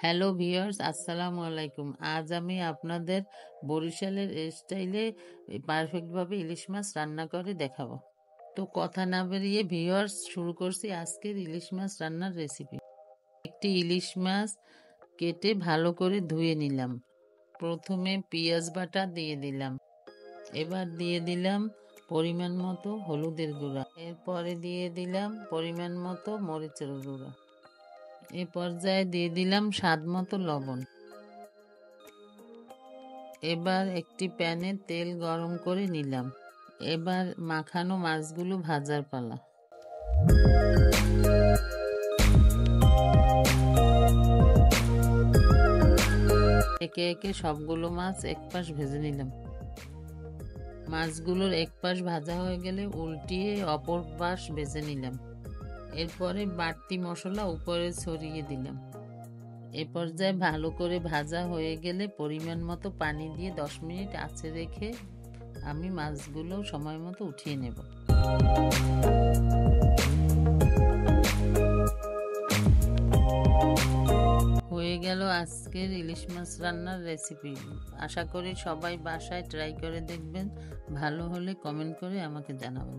Hello viewers, আসসালামু আলাইকুম। আজ আমি আপনাদের বরিশালের স্টাইলে পারফেক্টভাবে ইলিশ মাছ রান্না করে দেখাবো। তো কথা না বেরিয়ে ভিউয়ার্স, শুরু করছি আজকের ইলিশ মাছ রান্নার রেসিপি। একটি ইলিশ মাছ কেটে ভালো করে ধুয়ে নিলাম। প্রথমে পেঁয়াজ বাটা দিয়ে দিলাম। এবার দিয়ে দিলাম পরিমাণ মতো হলুদের গুঁড়া। এরপরে দিয়ে দিলাম পরিমাণ মতো মরিচের গুঁড়া। এ পর্যায়ে দিয়ে দিলাম স্বাদ মতো লবণ। এবার একটি প্যানে তেল গরম করে নিলাম। এবার মাখানো মাছগুলো ভাজার পালা। একে একে সবগুলো মাছ এক পাশ ভেজে নিলাম। মাছগুলোর এক পাশ ভাজা হয়ে গেলে উল্টিয়ে অপর পাশ ভেজে নিলাম। এরপরে বাড়তি মশলা উপরে ছড়িয়ে দিলাম। এ পর্যায়ে ভালো করে ভাজা হয়ে গেলে পরিমাণ মতো পানি দিয়ে 10 মিনিট আঁচে রেখে আমি মাছগুলো সময় মতো উঠিয়ে নেব। হয়ে গেল আজকের ইলিশ মাছ রান্নার রেসিপি। আশা করি সবাই বাসায় ট্রাই করে দেখবেন। ভালো হলে কমেন্ট করে আমাকে জানাবেন।